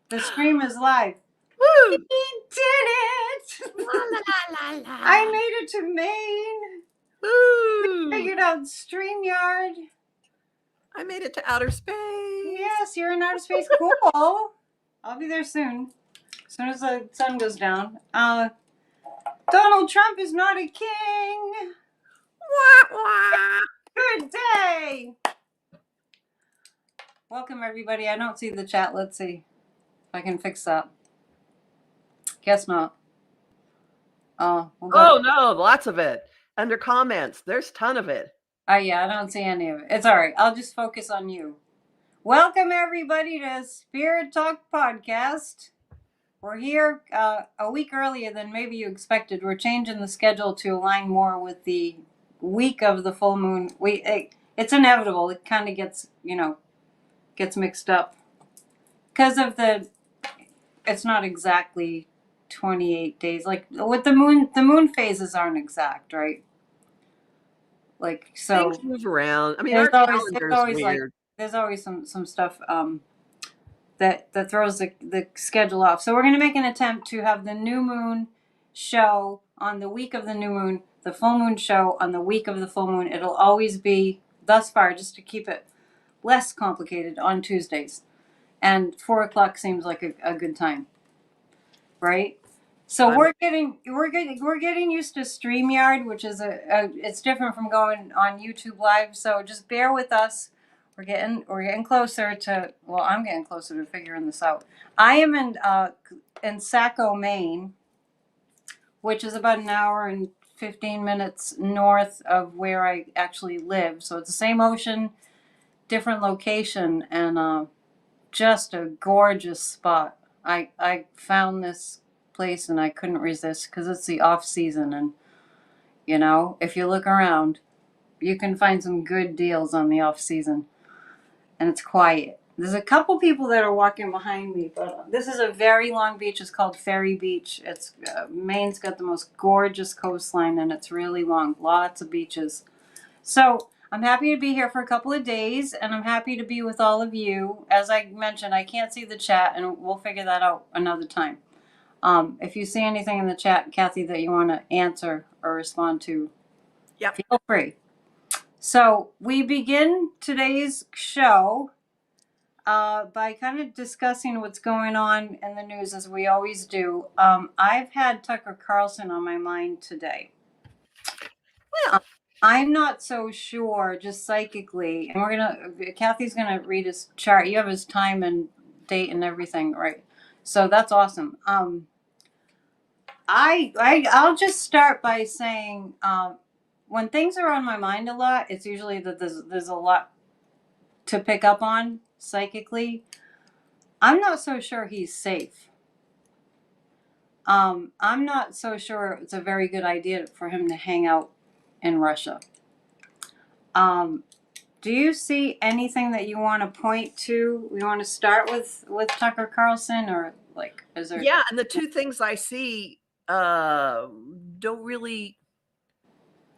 The stream is live. Woo! We did it! La, la, la, la. I made it to Maine. Woo! Figured out StreamYard. I made it to outer space. Yes, you're in outer space. Cool. I'll be there soon. As soon as the sun goes down. Donald Trump is not a king. Wah, wah. Good day. Welcome, everybody. I don't see the chat. Let's see if I can fix that. Guess not. Oh, no, lots of it. Under comments, there's a ton of it. Yeah, I don't see any of it. It's all right. I'll just focus on you. Welcome, everybody, to Spirit Talk Podcast. We're here a week earlier than maybe you expected. We're changing the schedule to align more with the week of the full moon. It's inevitable. It kind of gets mixed up because of it's not exactly 28 days. Like with the moon phases aren't exact, right? Like, so things move around. I mean, there's our always calendar's weird. like there's always some stuff that throws the schedule off. So we're going to make an attempt to have the new moon show on the week of the new moon, the full moon show on the week of the full moon. It'll always be, thus far, just to keep it less complicated, on Tuesdays. And 4:00 seems like a good time, right? So we're getting used to StreamYard, which is it's different from going on YouTube Live. So just bear with us. We're getting closer to. Well, I'm getting closer to figuring this out. I am in Saco, Maine, which is about an hour and 15 minutes north of where I actually live. So it's the same ocean, different location, and just a gorgeous spot. I found this place and I couldn't resist because it's the off season, and if you look around, you can find some good deals on the off season, and it's quiet. There's a couple people that are walking behind me, but this is a very long beach. It's called Ferry Beach. It's Maine's got the most gorgeous coastline, and it's really long. Lots of beaches. So I'm happy to be here for a couple of days, and I'm happy to be with all of you. As I mentioned, I can't see the chat, and we'll figure that out another time. If you see anything in the chat, Kathy, that you want to answer or respond to, feel free. So we begin today's show by kind of discussing what's going on in the news, as we always do. I've had Tucker Carlson on my mind today. Well, I'm not so sure, just psychically, and Kathy's gonna read his chart. You have his time and date and everything, right? So that's awesome. I'll just start by saying, when things are on my mind a lot, it's usually that there's a lot to pick up on psychically. I'm not so sure he's safe. I'm not so sure it's a very good idea for him to hang out in Russia. Do you see anything that you want to point to? We want to start with Tucker Carlson, or like, is there? Yeah, and the two things I see don't really.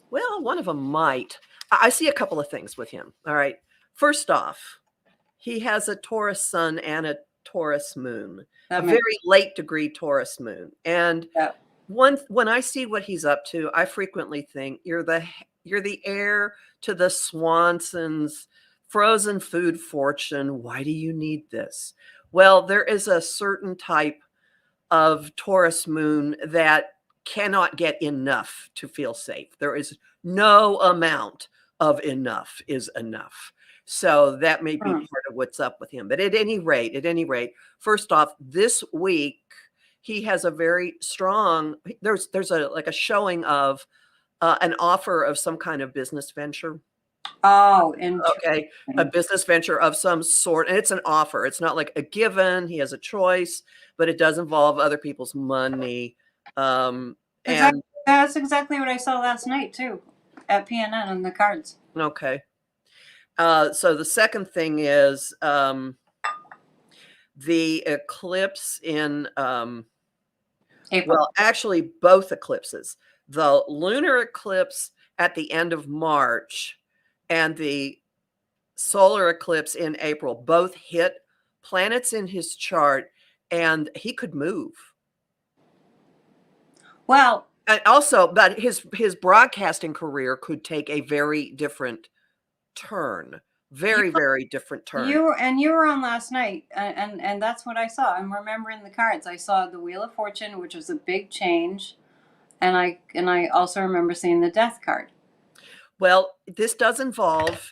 Well, one of them might. I see a couple of things with him. All right. First off, he has a Taurus sun and a Taurus moon, a very late degree Taurus moon. And when I see what he's up to, I frequently think you're the heir to the Swanson's frozen food fortune. Why do you need this? Well, there is a certain type of Taurus moon that cannot get enough to feel safe. There is no amount of enough is enough. So that may be part of what's up with him. But at any rate, first off, this week he has a very strong. There's a showing of an offer of some kind of business venture. Oh, okay, a business venture of some sort, and it's an offer. It's not like a given. He has a choice, but it does involve other people's money. And that's exactly what I saw last night too, at PNN on the cards. Okay. So the second thing is the eclipse in April. Well, actually both eclipses. The lunar eclipse at the end of March and the solar eclipse in April both hit planets in his chart and he could move. Well, And also, but his broadcasting career could take a very different turn. you Very, very different turn. you were on last night, and that's what I saw. I'm remembering the cards. I saw the Wheel of Fortune, which was a big change, and I also remember seeing the Death card. Well, this does involve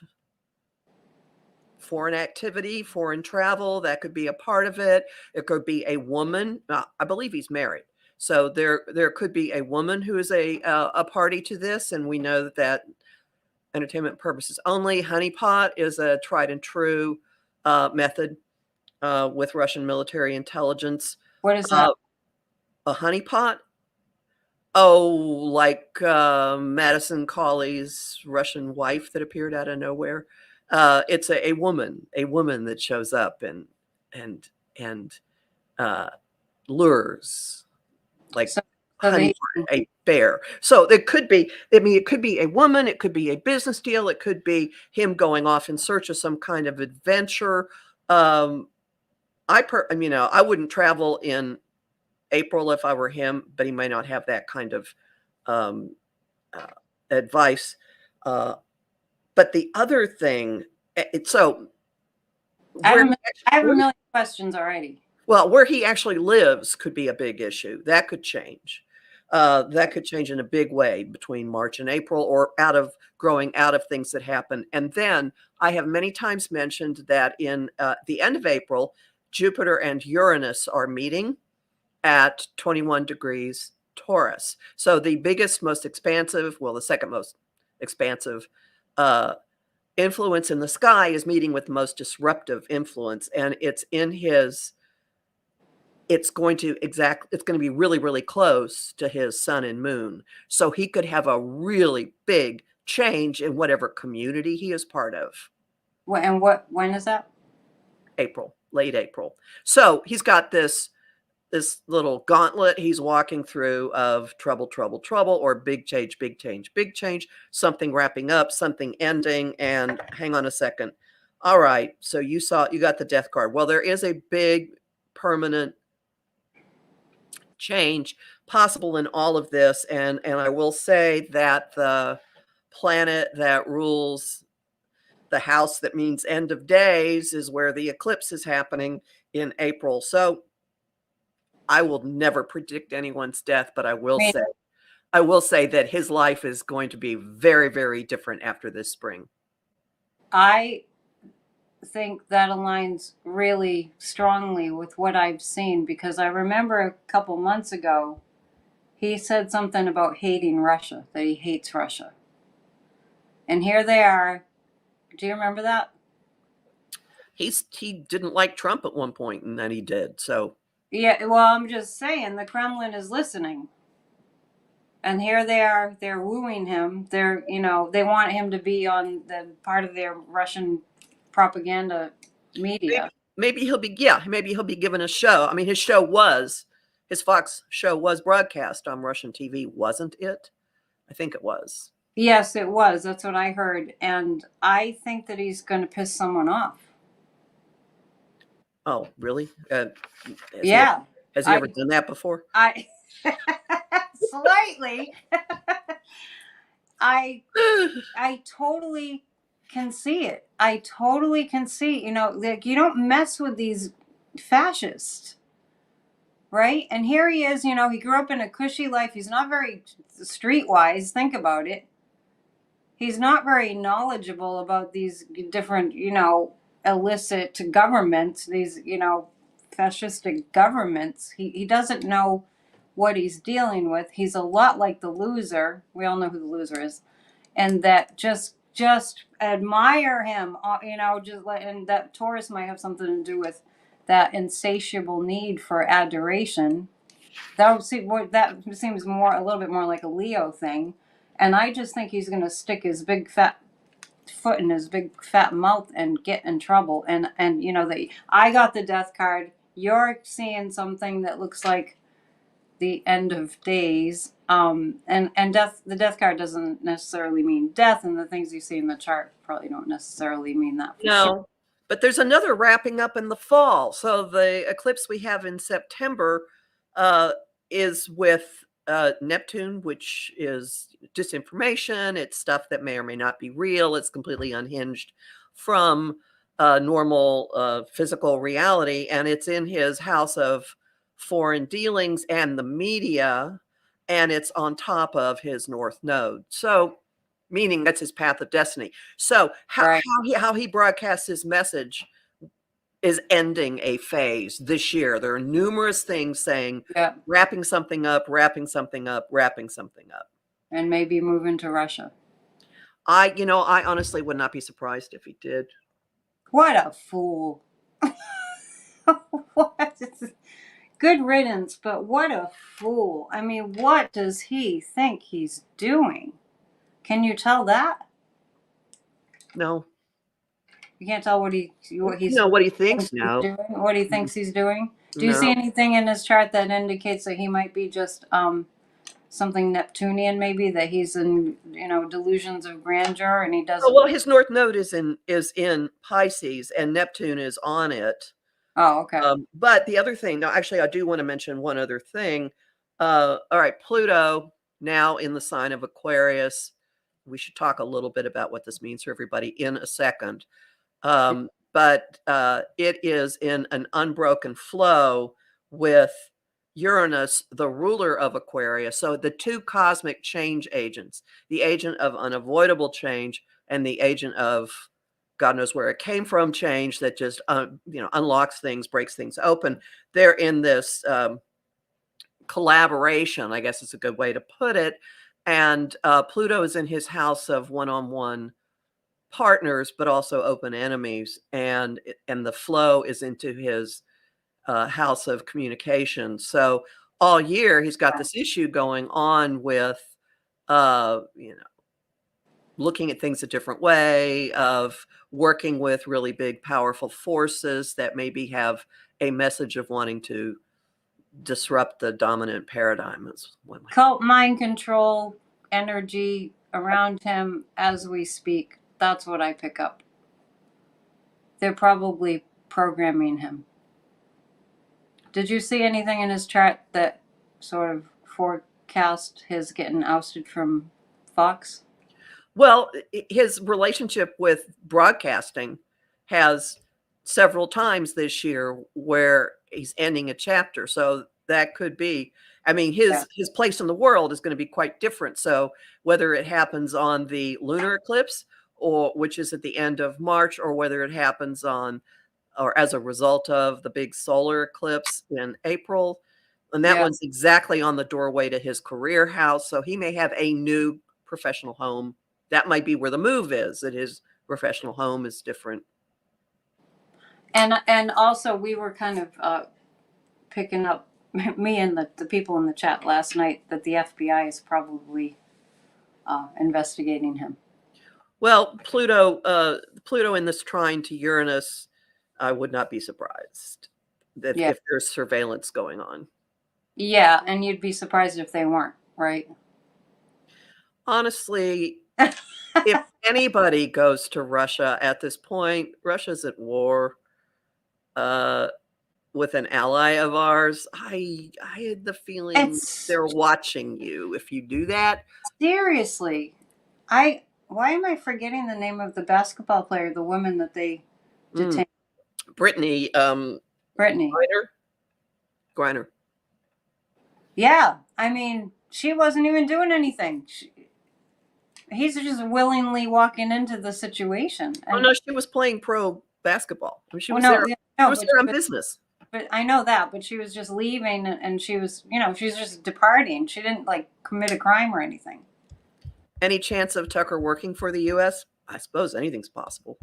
foreign activity, foreign travel. That could be a part of it. It could be a woman. I believe he's married. So there could be a woman who is a party to this, and we know that entertainment purposes only. Honeypot is a tried and true method with Russian military intelligence. What is that? Uh, a honeypot? Oh, like Madison Cawley's Russian wife that appeared out of nowhere. It's a woman that shows up and and uh, lures like So, so honey they for a bear. So it could be, I mean, it could be a woman, it could be a business deal, it could be him going off in search of some kind of adventure. Um, I wouldn't travel in April if I were him, but he may not have that kind of um, uh, advice. Uh, but the other thing, so I have where, I have a where million questions already. well, where he actually lives could be a big issue. That could change. That could change in a big way between March and April, or growing out of things that happen. And then I have many times mentioned that in the end of April, Jupiter and Uranus are meeting at 21 degrees Taurus. So the biggest, most expansive, well, the second most expansive uh, influence in the sky is meeting with the most disruptive influence. And it's going to be really, really close to his sun and moon. So he could have a really big change in whatever community he is part of. When is that? April, late April. So he's got this little gauntlet he's walking through of trouble, trouble, trouble, or big change, big change, big change, something wrapping up, something ending. And hang on a second. All right. So you got the death card. Well, there is a big permanent change possible in all of this. And I will say that the planet that rules the house that means end of days is where the eclipse is happening in April. So I will never predict anyone's death, but I will say that his life is going to be very, very different after this spring. I think that aligns really strongly with what I've seen, because I remember a couple months ago he said something about hating Russia, that he hates Russia. And here they are. Do you remember that? He didn't like Trump at one point, and then he did. So Yeah, well, I'm just saying the Kremlin is listening. And here they are, they're wooing him. They want him to be on the part of their Russian propaganda media. maybe he'll be given a show. I mean, his Fox show was broadcast on Russian TV, wasn't it? I think it was. Yes, it was. That's what I heard. And I think that he's going to piss someone off. Oh, really? Yeah. Has he ever done that before? I slightly. I totally can see it. I totally can see, like, you don't mess with these fascists, right? And here he is, he grew up in a cushy life. He's not very streetwise. Think about it. He's not very knowledgeable about these different, illicit governments, these, fascistic governments. He doesn't know what he's dealing with. He's a lot like the loser. We all know who the loser is. And that just admire him, and that Taurus might have something to do with that insatiable need for adoration. That seems a little bit more like a Leo thing. And I just think he's going to stick his big fat foot in his big fat mouth and get in trouble. And I got the death card. You're seeing something that looks like the end of days. And death. The death card doesn't necessarily mean death, and the things you see in the chart probably don't necessarily mean that. For sure. But there's another wrapping up in the fall. So the eclipse we have in September is with Neptune, which is disinformation. It's stuff that may or may not be real. It's completely unhinged from normal physical reality. And it's in his house of foreign dealings and the media. And it's on top of his North Node. So, meaning that's his path of destiny. So Right. how he broadcasts his message is ending a phase this year. There are numerous things saying Yeah. wrapping something up, wrapping something up, wrapping something up. And maybe moving to Russia. I honestly would not be surprised if he did. What a fool. What? Good riddance, but what a fool. I mean, what does he think he's doing? Can you tell that? No. You can't tell what he's No, what he thinks thinks? he's No. doing, what he thinks he's doing. Do you see No. anything in his chart that indicates that he might be just something Neptunian, maybe that he's in delusions of grandeur and he Oh, doesn't? well, his North Node is in Pisces and Neptune is on it. Oh, okay. But the other thing, no, actually, I do want to mention one other thing. All right, Pluto now in the sign of Aquarius. We should talk a little bit about what this means for everybody in a second. But it is in an unbroken flow with Uranus, the ruler of Aquarius. So the two cosmic change agents, the agent of unavoidable change and the agent of God knows where it came from change that just unlocks things, breaks things open. They're in this collaboration, I guess is a good way to put it. And Pluto is in his house of one-on-one partners, but also open enemies, and the flow is into his house of communication. So all year he's got this issue going on with, looking at things a different way, of working with really big, powerful forces that maybe have a message of wanting to disrupt the dominant paradigm. Cult mind control energy around him as we speak. That's what I pick up. They're probably programming him. Did you see anything in his chart that sort of forecast his getting ousted from Fox? Well, his relationship with broadcasting has several times this year where he's ending a chapter. So that could be, I mean, his place in the world is going to be quite different. So whether it happens on the lunar eclipse, or which is at the end of March, or whether it happens on or as a result of the big solar eclipse in April, and that one's exactly on the doorway to his career house. So he may have a new professional home. That might be where the move is, that his professional home is different. And also we were kind of picking up, me and the people in the chat last night, that the FBI is probably investigating him. Well, Pluto in this trine to Uranus, I would not be surprised if there's surveillance going on. Yeah, and you'd be surprised if they weren't, right? Honestly, if anybody goes to Russia at this point, Russia's at war with an ally of ours. I had the feeling they're watching you if you do that. Seriously. Why am I forgetting the name of the basketball player, the woman that they detained? Brittany. Brittany. Griner. Yeah, I mean, she wasn't even doing anything. He's just willingly walking into the situation. Oh no, she was playing pro basketball. I mean, she was there on business. But I know that, but she was just leaving, and she was just departing. She didn't commit a crime or anything. Any chance of Tucker working for the U.S.? I suppose anything's possible.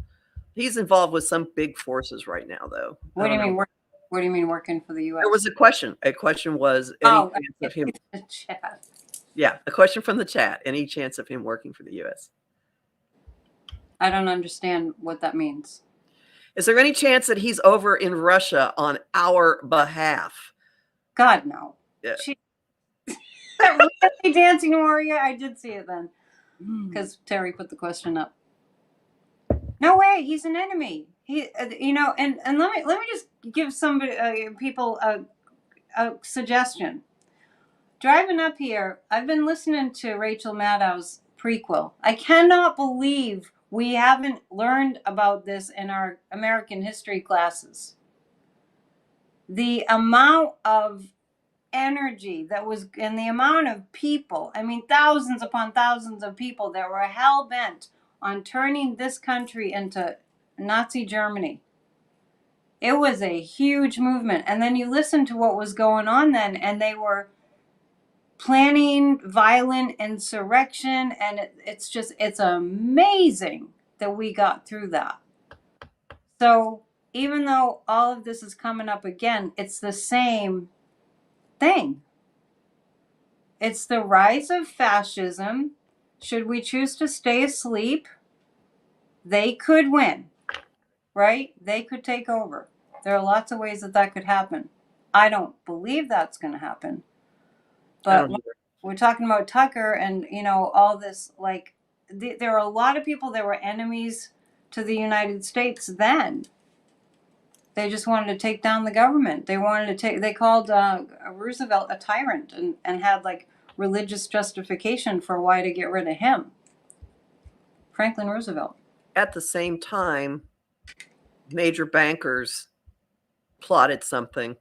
He's involved with some big forces right now, though. What do you mean? What do you mean working for the U.S.? There was a question. A question was any chance of him. Chat. Yeah, a question from the chat. Any chance of him working for the U.S.? I don't understand what that means. Is there any chance that he's over in Russia on our behalf? God, no. Yeah. That really Dancing Warrior? I did see it then. Because Terry put the question up. No way, he's an enemy. and let me just give somebody people a suggestion. Driving up here, I've been listening to Rachel Maddow's prequel. I cannot believe we haven't learned about this in our American history classes. The amount of energy that was in the amount of people, I mean, thousands upon thousands of people that were hell bent on turning this country into Nazi Germany. It was a huge movement. And then you listen to what was going on then, and they were planning violent insurrection, and it's amazing that we got through that. So even though all of this is coming up again, it's the same thing. It's the rise of fascism. Should we choose to stay asleep, they could win, right? They could take over. There are lots of ways that that could happen. I don't believe that's going to happen. But we're talking about Tucker and, all this, like, there are a lot of people that were enemies to the United States then. They just wanted to take down the government. They called Roosevelt a tyrant and had, like, religious justification for why to get rid of him. Franklin Roosevelt. At the same time, major bankers plotted something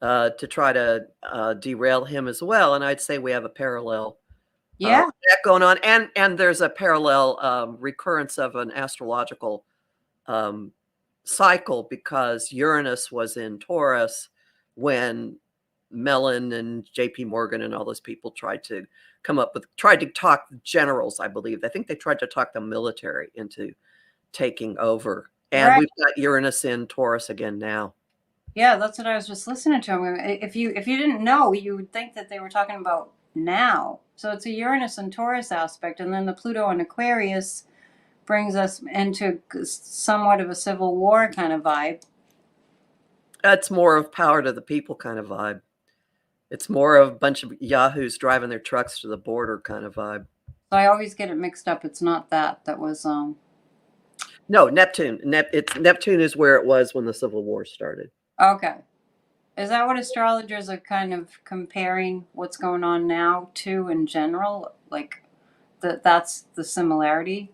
to try to derail him as well. And I'd say we have a parallel that going on. And there's a parallel recurrence of an astrological cycle, because Uranus was in Taurus when Mellon and JP Morgan and all those people tried to talk generals, I believe. I think they tried to talk the military into taking over. And we've got Uranus in Taurus again now. Yeah, that's what I was just listening to. If you didn't know, you would think that they were talking about now. So it's a Uranus and Taurus aspect, and then the Pluto and Aquarius brings us into somewhat of a civil war kind of vibe. That's more of power to the people kind of vibe. It's more of a bunch of yahoos driving their trucks to the border kind of vibe. So I always get it mixed up. It's not that. That was No, Neptune. Neptune is where it was when the Civil War started. Okay. Is that what astrologers are kind of comparing what's going on now to in general? Like that's the similarity?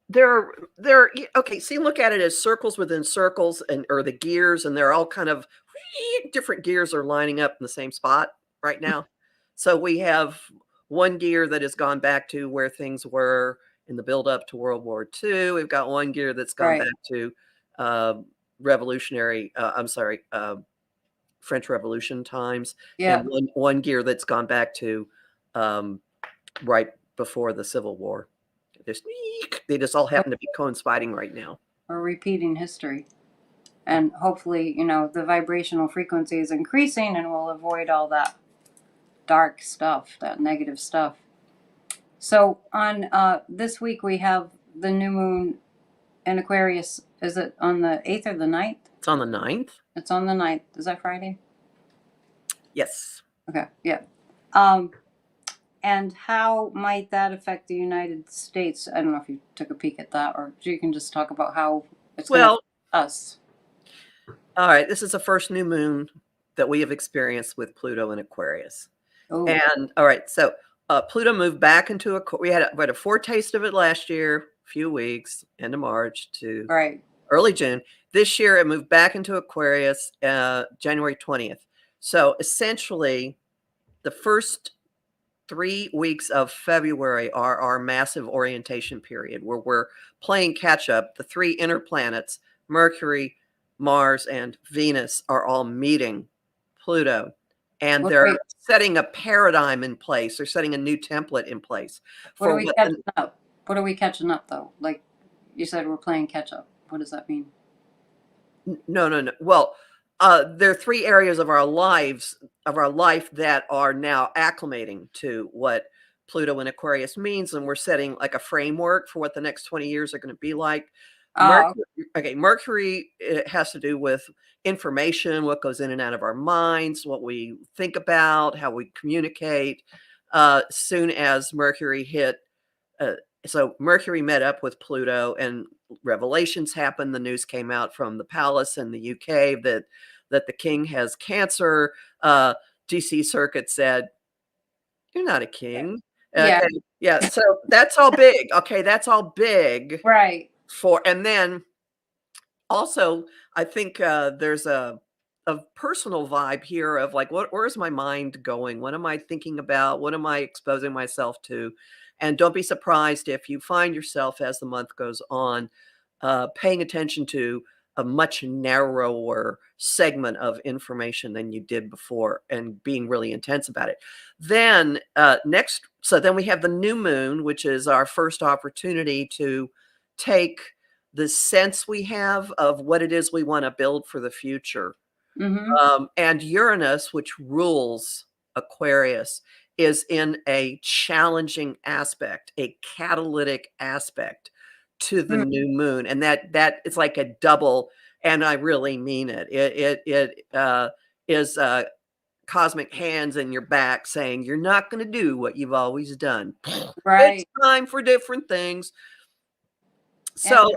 They're okay. So you look at it as circles within circles, or the gears, and they're all kind of different gears are lining up in the same spot right now. So we have one gear that has gone back to where things were in the build up to World War II. We've got one gear that's gone back to French Revolution times, and one gear that's gone back to right before the Civil War. They just all happen to be coinciding right now. Or repeating history. And hopefully, the vibrational frequency is increasing and we'll avoid all that dark stuff, that negative stuff. So on this week, we have the new moon in Aquarius. Is it on the 8th or the 9th? It's on the 9th. It's on the 9th. Is that Friday? Yes. Okay, yeah. And how might that affect the United States? I don't know if you took a peek at that, or you can just talk about how it's going to affect us. All right. This is the first new moon that we have experienced with Pluto in Aquarius. Ooh. And all right. So Pluto moved back into we had a foretaste of it last year, a few weeks, end of March to early June. This year it moved back into Aquarius January 20th. So essentially the first 3 weeks of February are our massive orientation period where we're playing catch up. The 3 inner planets, Mercury, Mars, and Venus, are all meeting Pluto, and they're setting a paradigm in place. They're setting a new template in place. What are we catching up? What are we catching up, though? Like you said, we're playing catch up. What does that mean? No. Well, there are 3 areas of our life that are now acclimating to what Pluto in Aquarius means, and we're setting like a framework for what the next 20 years are going to be like. Mercury, it has to do with information, what goes in and out of our minds, what we think about, how we communicate. Soon as Mercury hit, so Mercury met up with Pluto and revelations happened. The news came out from the palace in the UK that the king has cancer. DC Circuit said, "You're not a king." Yeah. Okay, yeah. So that's all big. Okay, that's all big Right. and then also, I think there's a personal vibe here of like, where's my mind going? What am I thinking about? What am I exposing myself to? And don't be surprised if you find yourself as the month goes on, paying attention to a much narrower segment of information than you did before and being really intense about it. Then so then we have the new moon, which is our first opportunity to take the sense we have of what it is we want to build for the future. Mm-hmm. And Uranus, which rules Aquarius, is in a challenging aspect, a catalytic aspect to the new moon, and that it's like a double. And I really mean it. It is cosmic hands in your back saying you're not going to do what you've always done. It's Right. time for different things. So,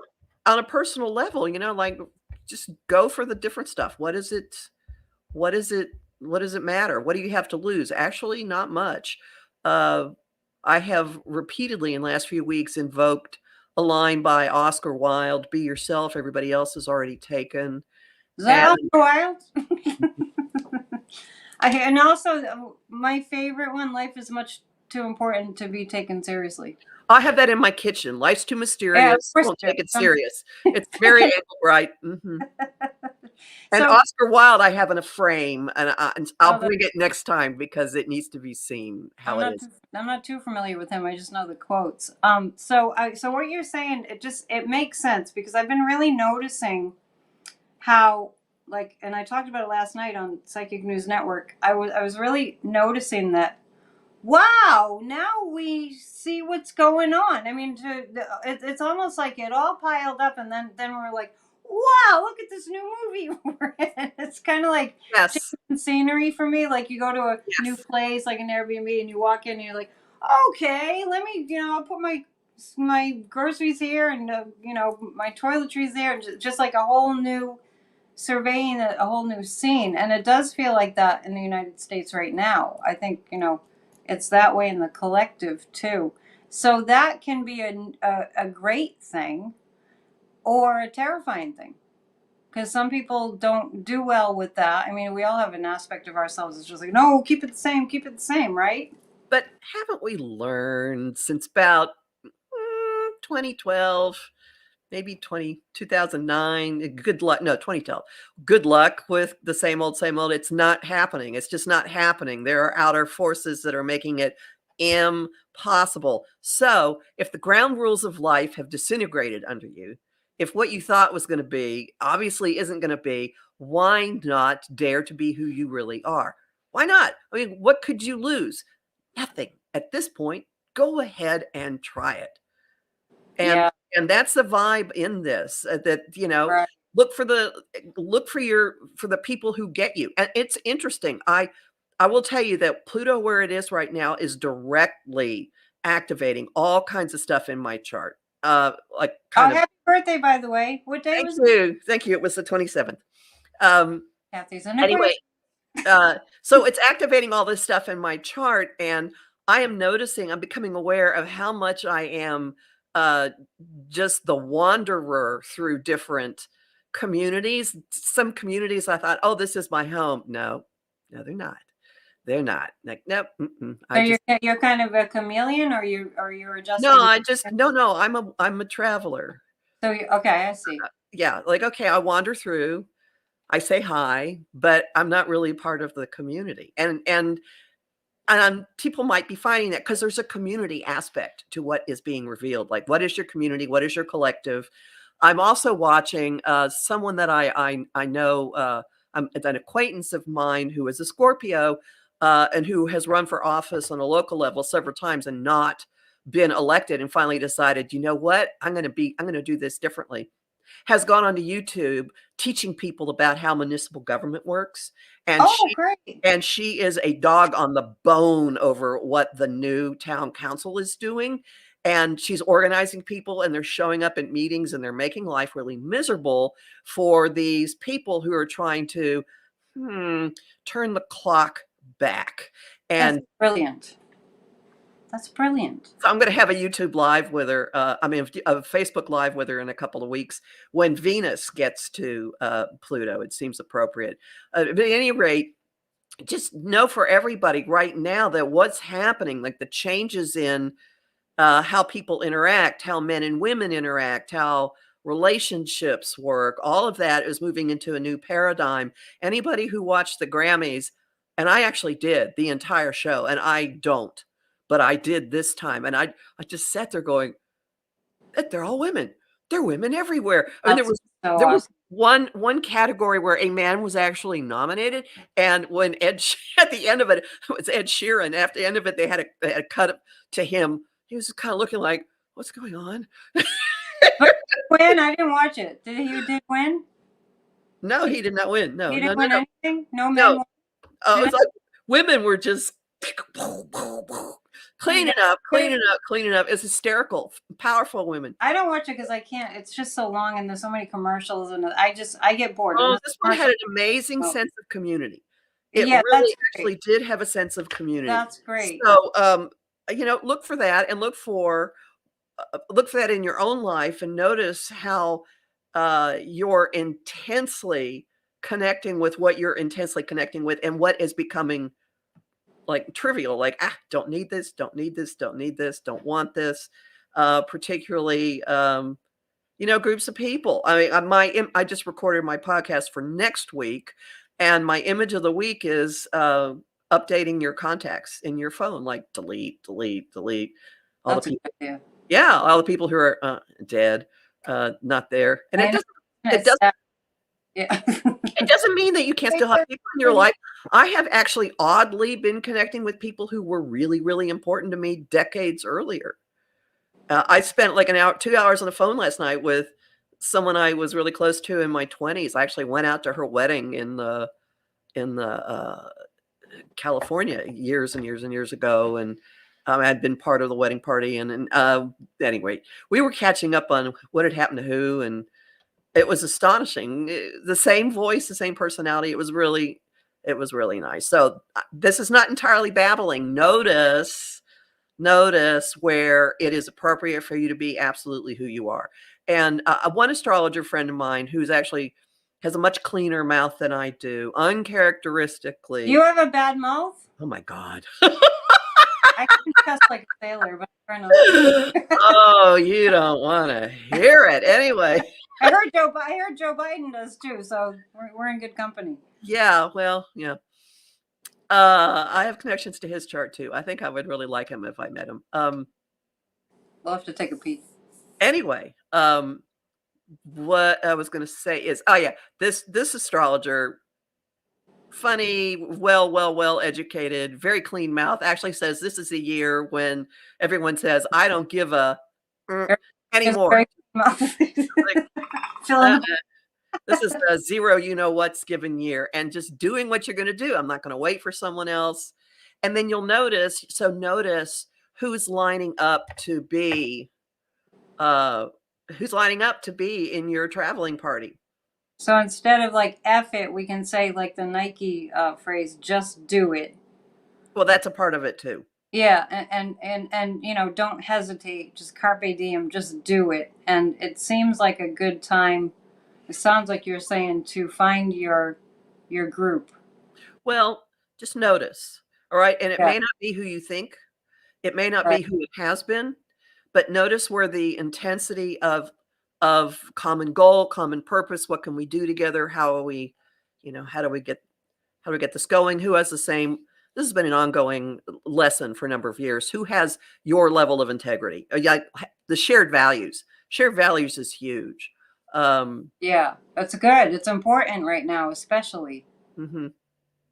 on a personal level, like just go for the different stuff. What is it? What is it? What does it matter? What do you have to lose? Actually, not much. Uh, I have repeatedly in the last few weeks invoked a line by Oscar Wilde, "Be yourself, everybody else is already taken." Is And that Oscar Wilde? And also my favorite one, life is much too important to be taken seriously. I have that in my kitchen. Life's too Yeah, of mysterious. course Don't you take it do. serious. It's very Engelbright. And So, Oscar Wilde, I have in a frame, and I'll oh, bring it next time because it needs to be seen how it is. I'm not too familiar with him. I just know the quotes. So what you're saying, it makes sense because I've been really noticing how, like, and I talked about it last night on Psychic News Network. I was really noticing that, wow, now we see what's going on. I mean, it's almost like it all piled up, and then we're like, wow, look at this new movie we're in. It's kind of like Yes. changing scenery for me. Like you go to a new Yes. place, like an Airbnb, and you walk in, and you're like, okay, let me, I'll put my groceries here, and my toiletries there, and just like a whole new surveying a whole new scene. And it does feel like that in the United States right now. I think it's that way in the collective too. So that can be a great thing or a terrifying thing because some people don't do well with that. I mean, we all have an aspect of ourselves that's just like, no, keep it the same, right? But haven't we learned since about 2012, maybe 2009, good luck, no, 2012, good luck with the same old, same old. It's not happening. It's just not happening. There are outer forces that are making it impossible. So if the ground rules of life have disintegrated under you, if what you thought was going to be obviously isn't going to be, why not dare to be who you really are? Why not? I mean, what could you lose? Nothing. At this point, go ahead and try it. And Yeah. and that's the vibe in this, that, Right. look for the people who get you. And it's interesting. I will tell you that Pluto, where it is right now, is directly activating all kinds of stuff in my chart. Like Oh, kind of happy birthday, by the way. What day thank was it? you. Thank you. It was the 27th. Kathy's an Aquarius. Anyway, so it's activating all this stuff in my chart, and I'm becoming aware of how much I am uh, just the wanderer through different communities. Some communities I thought, oh, this is my home. No, no, they're not. They're not. Like, nope. So I just you're kind of a chameleon, or you're no. adjusting. I just no. I'm a traveler. So okay, I see. Yeah, like okay, I wander through. I say hi, but I'm not really part of the community. And people might be finding that because there's a community aspect to what is being revealed. Like, what is your community? What is your collective? I'm also watching someone that I know, an acquaintance of mine who is a Scorpio and who has run for office on a local level several times and not been elected, and finally decided, you know what, I'm going to do this differently. Has gone onto YouTube teaching people about how municipal government works, and Oh, great. she is a dog on the bone over what the new town council is doing. and she's organizing people, and they're showing up at meetings, and they're making life really miserable for these people who are trying to turn the clock back. That's And brilliant. That's brilliant. so I'm going to have a YouTube live with her. I mean, a Facebook live with her in a couple of weeks when Venus gets to Pluto. It seems appropriate. But at any rate, just know for everybody right now that what's happening, like the changes in how people interact, how men and women interact, how relationships work, all of that is moving into a new paradigm. Anybody who watched the Grammys, and I actually did the entire show, and I don't, but I did this time, and I just sat there going, they're all women. They're women everywhere. And That's so there was awesome. one category where a man was actually nominated, and when at the end of it, it was Ed Sheeran. After the end of it, they had a cut to him. He was kind of looking like, "What's going on?" But win? I didn't watch it. Did win? No, he did not win. No, He no, didn't no, win no, anything? No men no. won? It was like women were just cleaning up, cleaning up, cleaning up. It's hysterical, powerful women. I don't watch it because I can't. It's just so long and there's so many commercials and I get bored. Oh, this one had an amazing sense of community. It Yeah, that's really great. actually did have a sense of community. That's great. So, look for that, and look for that in your own life, and notice how you're intensely connecting with what you're intensely connecting with, and what is becoming like trivial, like, don't need this, don't need this, don't need this, don't want this, particularly, groups of people. I mean, I just recorded my podcast for next week, and my image of the week is updating your contacts in your phone, like delete, delete, delete. All That's the a good people, idea. yeah, all the people who are dead, not there, and it doesn't. Yeah. It doesn't mean that you can't still have people in your life. I have actually oddly been connecting with people who were really, really important to me decades earlier. I spent like 2 hours on the phone last night with someone I was really close to in my 20s. I actually went out to her wedding in the California years and years and years ago, and I'd been part of the wedding party. And anyway, we were catching up on what had happened to who, and it was astonishing. The same voice, the same personality. It was really nice. So this is not entirely babbling. Notice where it is appropriate for you to be absolutely who you are. And one astrologer friend of mine who's actually has a much cleaner mouth than I do, uncharacteristically. You have a bad mouth? Oh my God. I can cuss like a sailor, but Oh, you don't want to hear it. Anyway. I heard Joe Biden does too, so we're in good company. Yeah, well, yeah. I have connections to his chart too. I think I would really like him if I met him. We'll have to take a peek. Anyway, what I was going to say is, this astrologer, funny, well educated, very clean mouth, actually says this is a year when everyone says, I don't give a anymore. This is a zero, what's given year, and just doing what you're going to do. I'm not going to wait for someone else. And then you'll notice who's lining up to be in your traveling party. So instead of like F it, we can say like the Nike phrase, just do it. Well, that's a part of it too. Yeah, and don't hesitate, just carpe diem, just do it. And it seems like a good time. It sounds like you're saying to find your group. Well, just notice. All right. And it may not be who you think. It may not be who it has been, but notice where the intensity of common goal, common purpose, what can we do together? How do we get this going? Who has the same, this has been an ongoing lesson for a number of years. Who has your level of integrity? The shared values. Shared values is huge. Yeah, that's good. It's important right now, especially. Mm-hmm.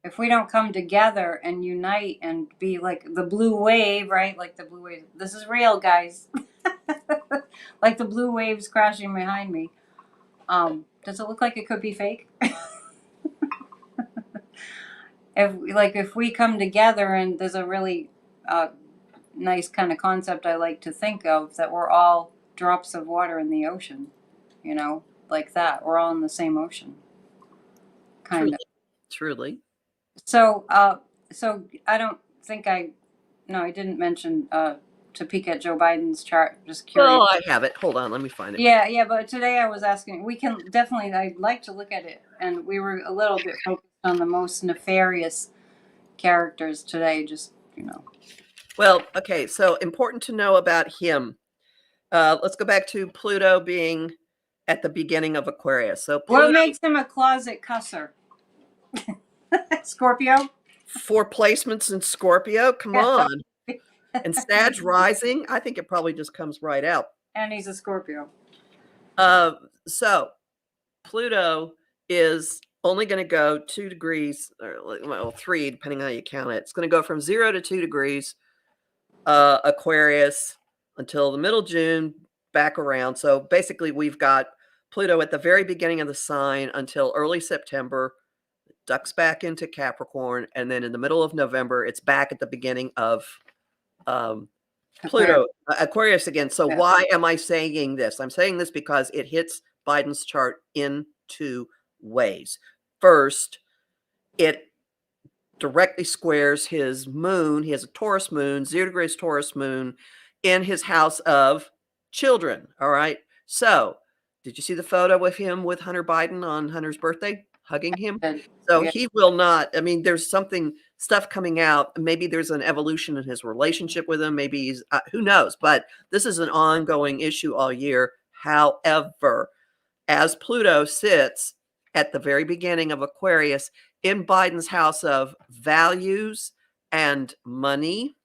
If we don't come together and unite and be like the blue wave, right? Like the blue wave. This is real, guys. Like the blue waves crashing behind me. Does it look like it could be fake? If we come together and there's a really nice kind of concept I like to think of, that we're all drops of water in the ocean, like that. We're all in the same ocean, kind Truly, of. truly. So, so I don't think no, I didn't mention to peek at Joe Biden's chart. Just curious. Well, I have it. Hold on, let me find it. Yeah, yeah, but today I was asking. We can definitely. I'd like to look at it, and we were a little bit focused on the most nefarious characters today. Just Well, okay, so important to know about him. Let's go back to Pluto being at the beginning of Aquarius. So what Pluto, makes him a closet cusser? Scorpio. 4 placements in Scorpio. Come Yeah, on. And Sag rising, I think it probably just comes right out. and he's a Scorpio. So Pluto is only going to go 2 degrees, or well, 3, depending on how you count it. It's going to go from 0 to 2 degrees Aquarius until the middle of June, back around. So basically, we've got Pluto at the very beginning of the sign until early September, ducks back into Capricorn, and then in the middle of November, it's back at the beginning of Pluto, Aquarius again. So Yeah. why am I saying this? I'm saying this because it hits Biden's chart in 2 ways. First, it directly squares his moon. He has a Taurus moon, 0 degrees Taurus moon in his house of children. All right. So, did you see the photo of him with Hunter Biden on Hunter's birthday, hugging him? So Yeah. he will not. I mean, there's stuff coming out. Maybe there's an evolution in his relationship with him. Maybe he's, who knows? But this is an ongoing issue all year. However, as Pluto sits at the very beginning of Aquarius in Biden's house of values and money,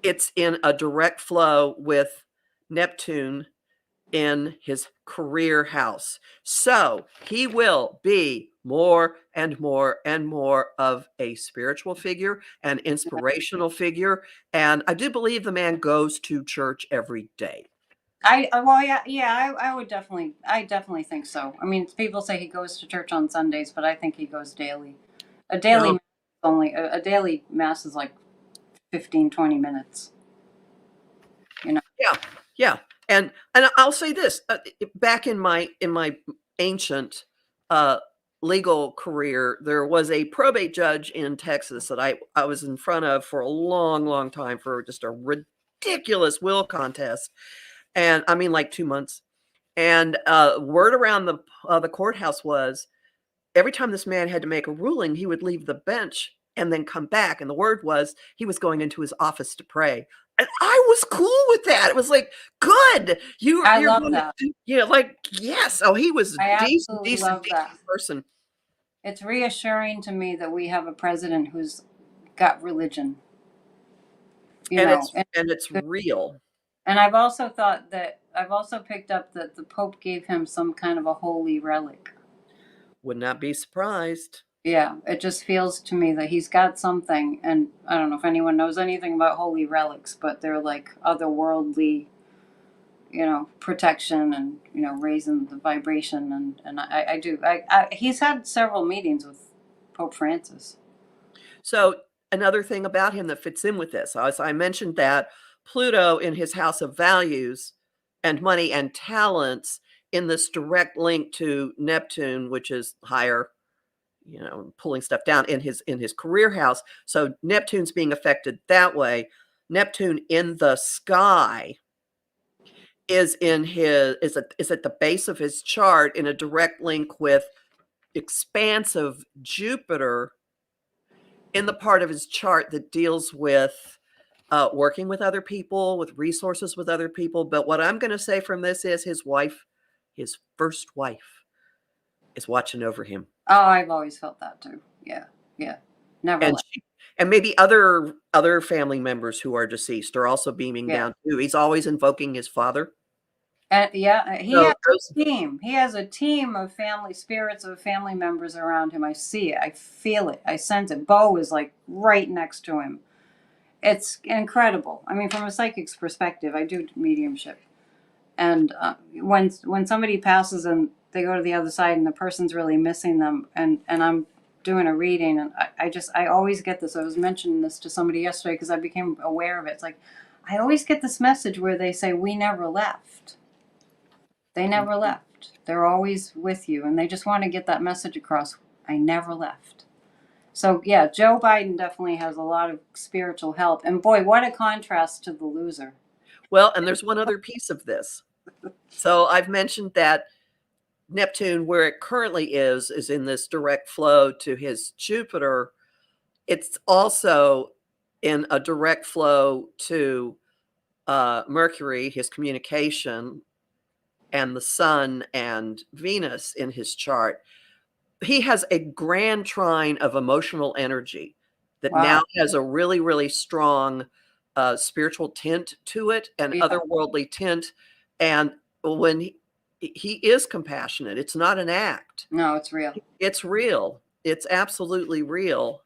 it's in a direct flow with Neptune in his career house. So he will be more and more and more of a spiritual figure, an inspirational figure. And I do believe the man goes to church every day. Well, yeah, I definitely think so. I mean, people say he goes to church on Sundays, but I think he goes daily. A daily No, mass is only a daily mass is like 15, 20 minutes. yeah, yeah. And I'll say this, back in my ancient legal career, there was a probate judge in Texas that I was in front of for a long, long time for just a ridiculous will contest. And I mean, like 2 months. And word around the courthouse was every time this man had to make a ruling, he would leave the bench and then come back. And the word was he was going into his office to pray. And I was cool with that. It was like, good. I You're love going that. to, like, yes. Oh, he was a I decent, absolutely decent, love that. decent person. It's reassuring to me that we have a president who's got religion. And And it's real. and I've also picked up that the Pope gave him some kind of a holy relic. Would not be surprised. Yeah, it just feels to me that he's got something, and I don't know if anyone knows anything about holy relics, but they're like otherworldly, protection and raising the vibration, and I do. He's had several meetings with Pope Francis. So another thing about him that fits in with this, as I mentioned that Pluto in his house of values and money and talents in this direct link to Neptune, which is higher, pulling stuff down in his career house. So Neptune's being affected that way. Neptune in the sky is at the base of his chart in a direct link with expansive Jupiter in the part of his chart that deals with working with other people, with resources with other people. But what I'm going to say from this is his wife, his first wife, is watching over him. Oh, I've always felt that too. Yeah, yeah. Never. And maybe other family members who are deceased are also beaming down too. He's always invoking his father. Yeah, he So has a team. He has a team of spirits of family members around him. I see it. I feel it. I sense it. Bo is like right next to him. It's incredible. I mean, from a psychic's perspective, I do mediumship, and when somebody passes and they go to the other side and the person's really missing them, and I'm doing a reading, and I always get this. I was mentioning this to somebody yesterday because I became aware of it. It's like I always get this message where they say, "We never left." They never left. They're always with you, and they just want to get that message across. I never left. So yeah, Joe Biden definitely has a lot of spiritual help, and boy, what a contrast to the loser. Well, and there's one other piece of this. So I've mentioned that Neptune, where it currently is in this direct flow to his Jupiter. It's also in a direct flow to Mercury, his communication, and the Sun and Venus in his chart. He has a grand trine of emotional energy that Wow. now has a really, really strong spiritual tint to it and Yeah. otherworldly tint. And when he is compassionate, it's not an act. No, it's real. It's real. It's absolutely real.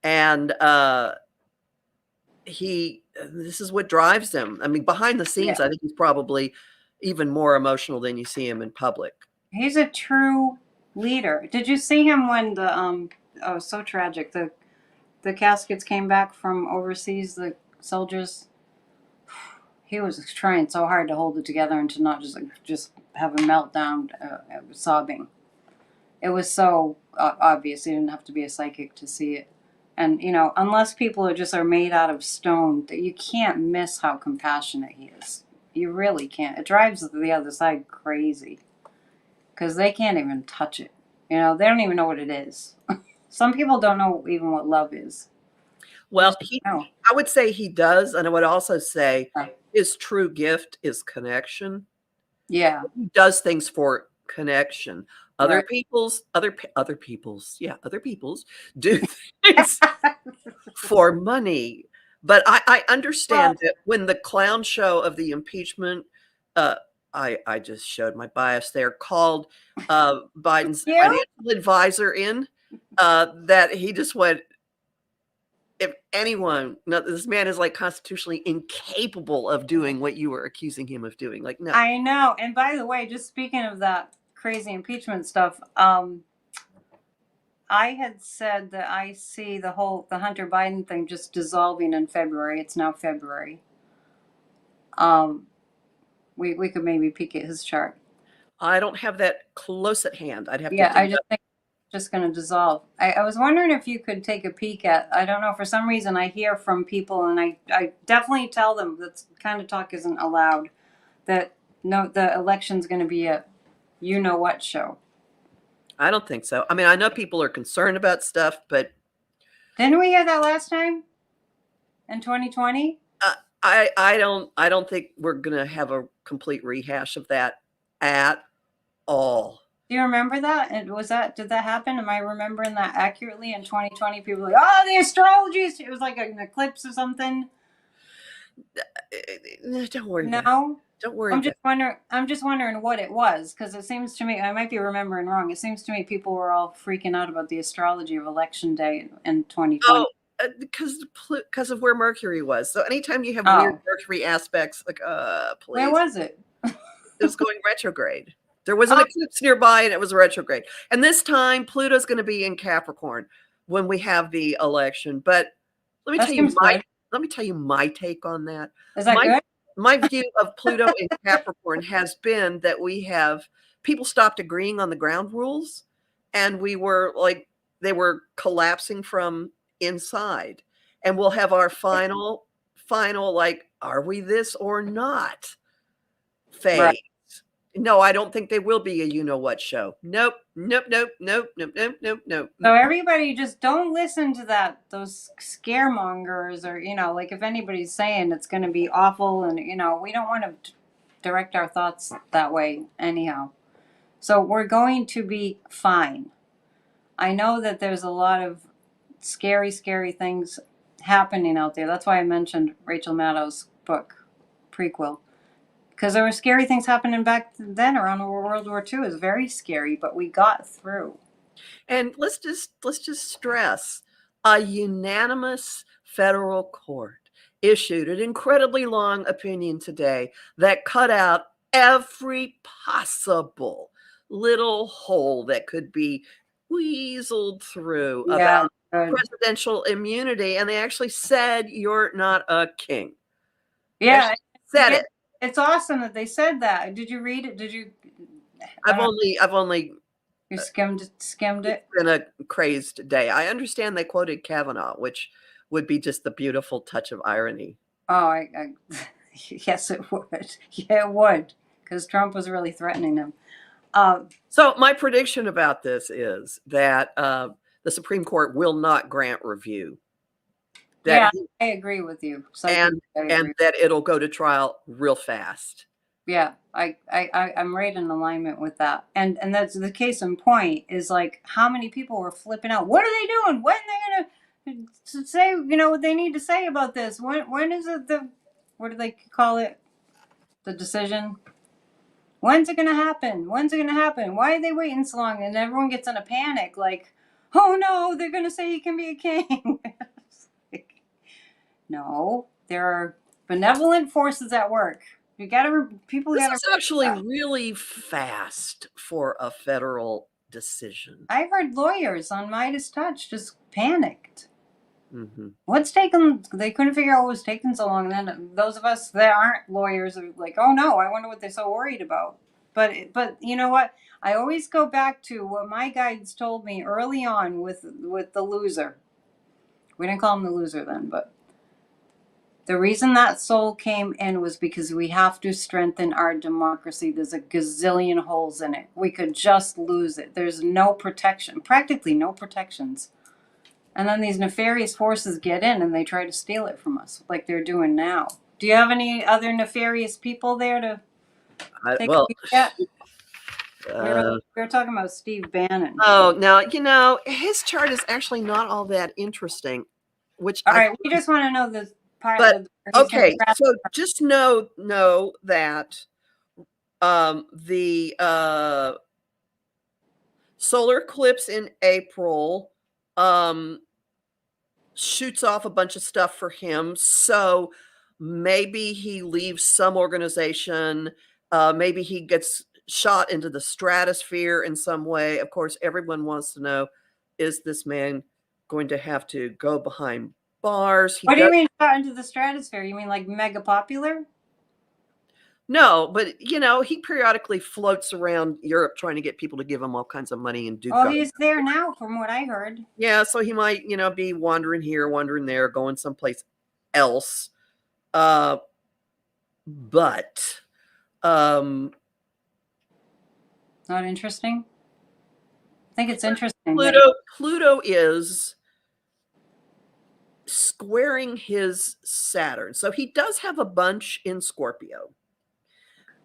And this is what drives him. I mean, behind the scenes, Yeah. I think he's probably even more emotional than you see him in public. He's a true leader. Did you see him when the oh, so tragic. The caskets came back from overseas, the soldiers. He was trying so hard to hold it together and to not just have a meltdown, sobbing. It was so obvious. You didn't have to be a psychic to see it. And unless people are made out of stone, that you can't miss how compassionate he is. You really can't. It drives the other side crazy because they can't even touch it. They don't even know what it is. Some people don't know even what love is. Well, No. I would say he does, and I would also say Yeah. his true gift is connection. Yeah. He does things for connection. Other Right. people's do things for money. But I understand that when the clown show of the impeachment, I just showed my bias there, called Biden's Yeah. financial advisor in, that he just went, if anyone, no, this man is like constitutionally incapable of doing what you were accusing him of doing. Like, no. I know. And by the way, just speaking of that crazy impeachment stuff, I had said that I see the Hunter Biden thing just dissolving in February. It's now February. We could maybe peek at his chart. I don't have that close at hand. I'd have to Yeah, I dig just up. think it's just going to dissolve. I was wondering if you could take a peek at. I don't know. For some reason, I hear from people, and I definitely tell them that kind of talk isn't allowed. That no, the election's going to be a what show. I don't think so. I mean, I know people are concerned about stuff, but Didn't we hear that last time in 2020? I don't think we're gonna have a complete rehash of that at all. Do you remember that? And did that happen? Am I remembering that accurately? In 2020, people were like, oh, the astrology, it was like an eclipse or something. Don't worry. No, don't worry. I'm just wondering what it was, because it seems to me, I might be remembering wrong. It seems to me people were all freaking out about the astrology of election day in 2020. Oh, because of where Mercury was. So anytime you have weird Mercury aspects, like please. Where was it? It was going retrograde. There was an eclipse nearby, and it was retrograde. And this time, Pluto's going to be in Capricorn when we have the election. But let me tell you my take on that. Is that good? My view of Pluto in Capricorn has been that people stopped agreeing on the ground rules, and we were like, they were collapsing from inside. And we'll have our final, like, are we this or not phase. Right. No, I don't think they will be a what show. Nope. So everybody just don't listen to those scaremongers, or like if anybody's saying it's going to be awful, and we don't want to direct our thoughts that way anyhow. So we're going to be fine. I know that there's a lot of scary things happening out there. That's why I mentioned Rachel Maddow's book, Prequel. Because there were scary things happening back then around World War II. It was very scary, but we got through. And let's just stress, a unanimous federal court issued an incredibly long opinion today that cut out every possible little hole that could be weaseled through Yeah, about good. presidential immunity, and they actually said you're not a king. They Yeah, actually said yeah, it. it's awesome that they said that. Did you read it? Did you? I I've don't know. only You skimmed it's it. been a crazed day. I understand they quoted Kavanaugh, which would be just the beautiful touch of irony. Oh, yes, it would. Yeah, it would, because Trump was really threatening him. Um, So my prediction about this is that the Supreme Court will not grant review. That yeah, he, I agree with you. and I agree. that it'll go to trial real fast. Yeah, I'm right in alignment with that. And that's the case in point is like how many people were flipping out. What are they doing? When are they gonna say, what they need to say about this? When is it what do they call it? The decision? When's it gonna happen? When's it gonna happen? Why are they waiting so long? And everyone gets in a panic, like, oh no, they're gonna say he can be a king. No, there are benevolent forces at work. People This gotta. is actually really fast for a federal decision. I heard lawyers on Midas Touch just panicked. Mm-hmm. What's taken? They couldn't figure out what was taking so long. And then those of us that aren't lawyers are like, oh no, I wonder what they're so worried about. But you know what? I always go back to what my guides told me early on with the loser. We didn't call him the loser then, but the reason that soul came in was because we have to strengthen our democracy. There's a gazillion holes in it. We could just lose it. There's no protection, practically no protections. And then these nefarious forces get in and they try to steal it from us, like they're doing now. Do you have any other nefarious people there to take a Well, peek at? uh, We were talking about Steve Bannon. oh, now his chart is actually not all that interesting, which All right, we just want to know the part but where he's going to okay, grab. so just know that the solar eclipse in April shoots off a bunch of stuff for him. So maybe he leaves some organization. Maybe he gets shot into the stratosphere in some way. Of course, everyone wants to know, is this man going to have to go behind bars? He What do you does. mean shot into the stratosphere? You mean like mega popular? No, but he periodically floats around Europe trying to get people to give him all kinds of money and do. Oh, he's there now, from what I heard. Yeah, so he might, be wandering here, wandering there, going someplace else. But Not interesting. I think it's interesting. Pluto is squaring his Saturn. So he does have a bunch in Scorpio.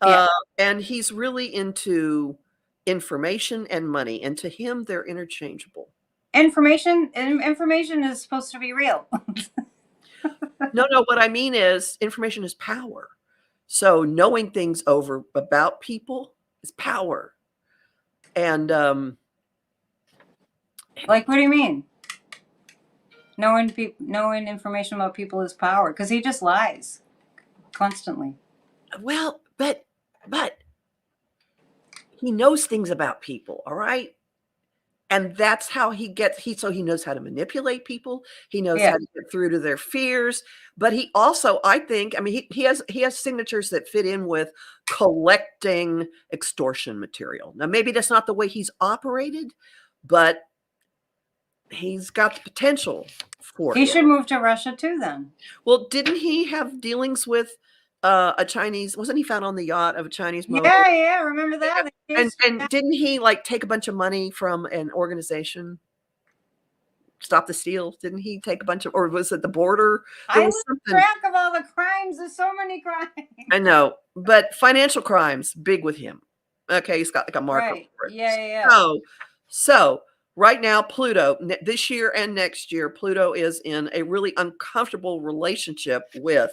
Yeah. And he's really into information and money. And to him, they're interchangeable. Information is supposed to be real. No, what I mean is information is power. So knowing things over about people is power. And Like, what do you mean? Knowing information about people is power, because he just lies constantly. well, but he knows things about people, all right? And that's how he knows how to manipulate people. He knows Yeah. how to get through to their fears. But he also, I think, I mean, he has signatures that fit in with collecting extortion material. Now, maybe that's not the way he's operated, but he's got the potential for He it. should move to Russia too, then. Well, didn't he have dealings with a Chinese? Wasn't he found on the yacht of a Chinese mogul? Yeah, remember that? And didn't he take a bunch of money from an organization? Stop the Steal? Didn't he take a bunch of, or was it the border? I lose track of all the crimes. There's so many crimes. I know, but financial crimes, big with him. Okay, he's got like a marker. Right. Yeah. So right now, Pluto, this year and next year, Pluto is in a really uncomfortable relationship with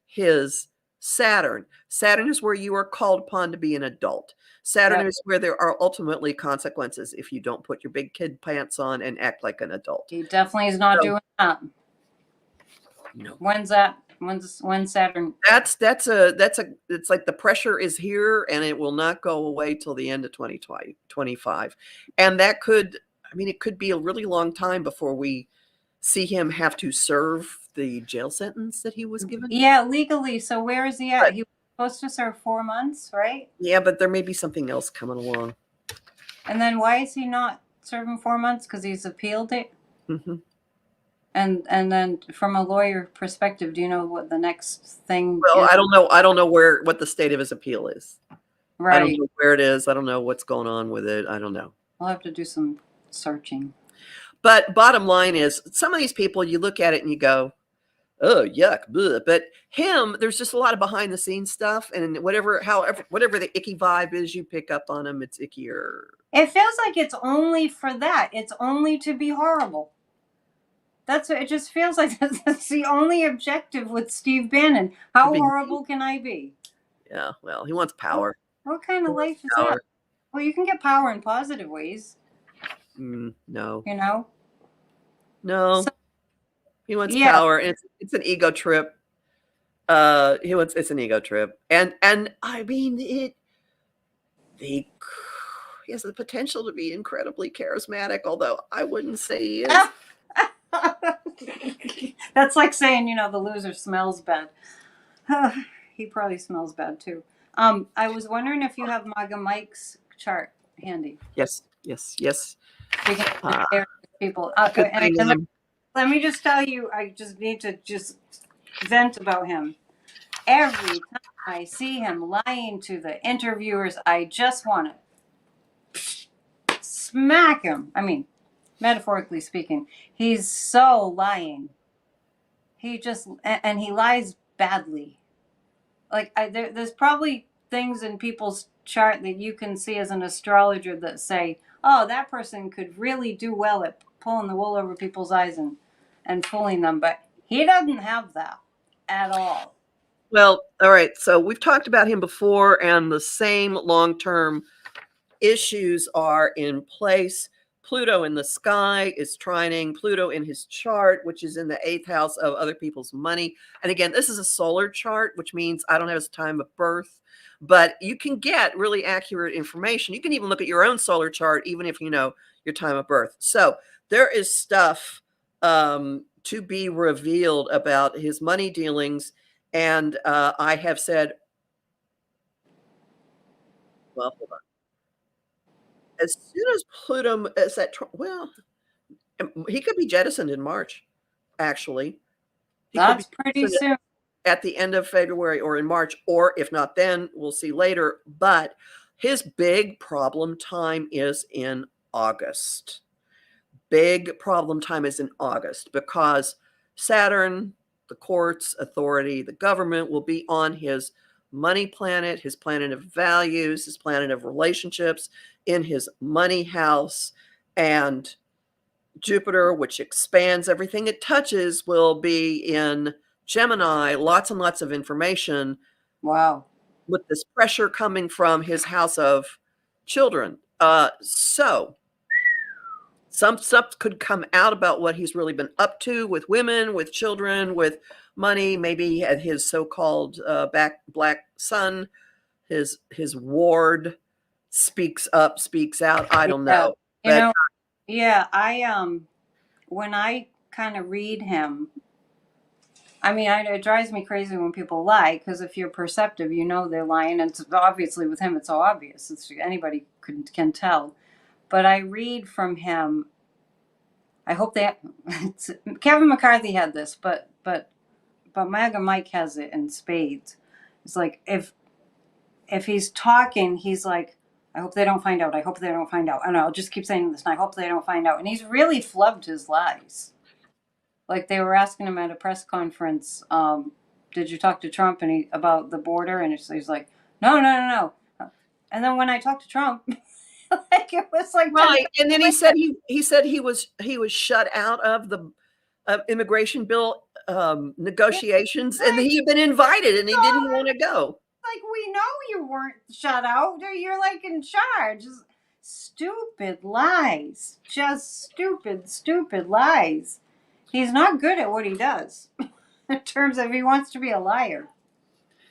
his Saturn. Saturn is where you are called upon to be an adult. Saturn is where there are ultimately consequences if you don't put your big kid pants on and act like an adult. He definitely is not doing that. No. When's that? When's Saturn? It's like the pressure is here and it will not go away till the end of 2025. And that could I mean, it could be a really long time before we see him have to serve the jail sentence that he was given. Yeah, legally. So where is he at? But- He was supposed to serve 4 months, right? Yeah, but there may be something else coming along. And then why is he not serving 4 months? Because he's appealed it. Hmm. And then from a lawyer perspective, do you know what the next thing Well, is? I don't know what the state of his appeal is. I don't Right. know where it is. I don't know what's going on with it. I don't know. I'll have to do some searching. But bottom line is, some of these people, you look at it and you go, oh, yuck. Bleh. But him, there's just a lot of behind the scenes stuff. And whatever the icky vibe is, you pick up on him, it's ickier. It feels like it's only for that. It's only to be horrible. That's what it just feels like. That's the only objective with Steve Bannon. How horrible can I be? Yeah, well, he wants power. What kind of life is Power. that? Well, you can get power in positive ways, No. you know? No. So, He wants yeah. power. It's an ego trip. It's an ego trip. And I mean he has the potential to be incredibly charismatic, although I wouldn't say he is. That's like saying, the loser smells bad. He probably smells bad too. I was wondering if you have MAGA Mike's chart handy. Yes. We can Ah, share with people. good thing I'm- Let me just tell you, I just need to just vent about him. Every time I see him lying to the interviewers, I just want to smack him. I mean, metaphorically speaking, he's so lying. And he lies badly. Like there's probably things in people's chart that you can see as an astrologer that say, oh, that person could really do well at pulling the wool over people's eyes and fooling them, but he doesn't have that at all. Well, all right. So we've talked about him before, and the same long-term issues are in place. Pluto in the sky is trining Pluto in his chart, which is in the 8th house of other people's money. And again, this is a solar chart, which means I don't have his time of birth, but you can get really accurate information. You can even look at your own solar chart, even if you know your time of birth. So there is stuff to be revealed about his money dealings. And I have said, well, hold on. As soon as Pluto is at, he could be jettisoned in March, actually. That's pretty soon. At the end of February or in March, or if not then, we'll see later. But his big problem time is in August. Big problem time is in August because Saturn, the courts, authority, the government will be on his money planet, his planet of values, his planet of relationships, in his money house. And Jupiter, which expands everything it touches, will be in Gemini. Lots and lots of information. Wow. With this pressure coming from his house of children. So some stuff could come out about what he's really been up to with women, with children, with money. Maybe at his so-called black son, his ward speaks up, speaks out. I don't know. I when I kind of read him, I mean, it drives me crazy when people lie, because if you're perceptive, they're lying, and it's obviously with him, it's so obvious. Anybody can tell. But I read from him. I hope Kevin McCarthy had this, but MAGA Mike has it in spades. It's like if he's talking, he's like, I hope they don't find out. I hope they don't find out. And I'll just keep saying this, and I hope they don't find out. And he's really flubbed his lies. Like they were asking him at a press conference, did you talk to Trump about the border? And he's like, no. And then when I talked to Trump, like it was like right. And then he said he was shut out of the immigration bill negotiations, and he had been invited and he didn't want to go. Like, we know you weren't shut out. You're like in charge. Stupid lies. Just stupid lies. He's not good at what he does in terms of he wants to be a liar.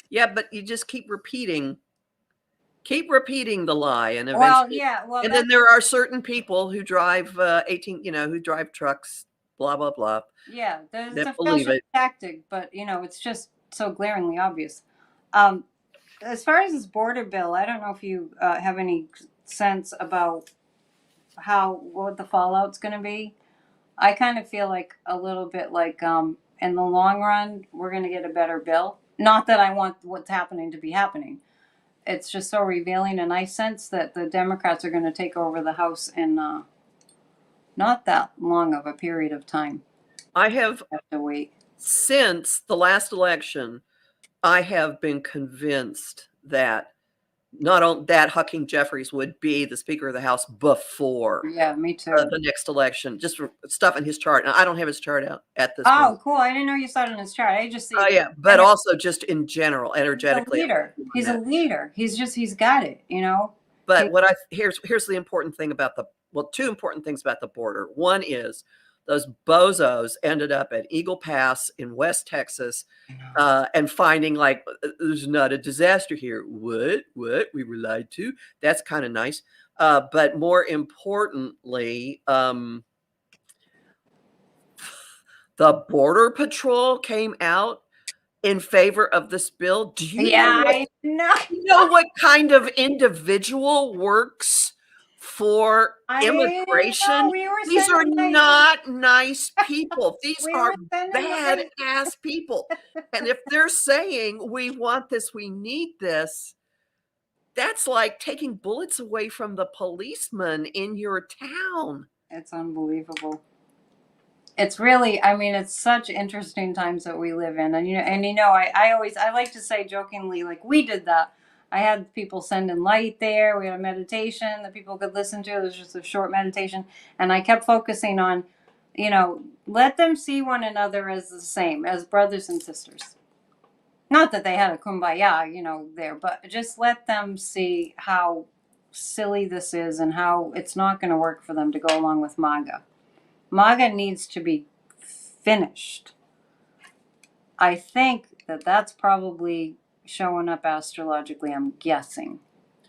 Yeah, but you just keep repeating keep repeating the lie, and Well, eventually, yeah, well, and that's then there are certain people who drive 18, who drive trucks, blah blah blah, yeah, it's that a believe fashion it. tactic, but it's just so glaringly obvious. Um, as far as this border bill, I don't know if you have any sense about what the fallout's going to be. I kind of feel like a little bit like in the long run, we're going to get a better bill. Not that I want what's happening to be happening. It's just so revealing, and I sense that the Democrats are going to take over the House in not that long of a period of time. I have, I have to wait. since the last election, I have been convinced that not only that Hucking Jeffries would be the Speaker of the House before Yeah, me too. the next election, just for stuff in his chart. And I don't have his chart out at this moment. Oh, cool! I didn't know you saw it in his chart. I just see. Oh yeah, but also just in general, He's a energetically. leader. He's a leader. He's got it. But here's the important thing about two important things about the border. One is those bozos ended up at Eagle Pass in West Texas, and finding like there's not a disaster here. What? We were lied to. That's kind of nice. But more importantly, the Border Patrol came out in favor of this bill. Do you know Yeah, what I know. you know what kind of individual works for I know. immigration? We were These are sending like not nice people. These we are were sending bad like ass people. And if they're saying, we want this, we need this, that's like taking bullets away from the policeman in your town. it's unbelievable. It's really, I mean, it's such interesting times that we live in, and I like to say jokingly, like we did that. I had people send in light there. We had a meditation that people could listen to. It was just a short meditation, and I kept focusing on, let them see one another as the same as brothers and sisters. Not that they had a kumbaya, there, but just let them see how silly this is and how it's not going to work for them to go along with MAGA. MAGA needs to be finished. I think that that's probably showing up astrologically, I'm guessing,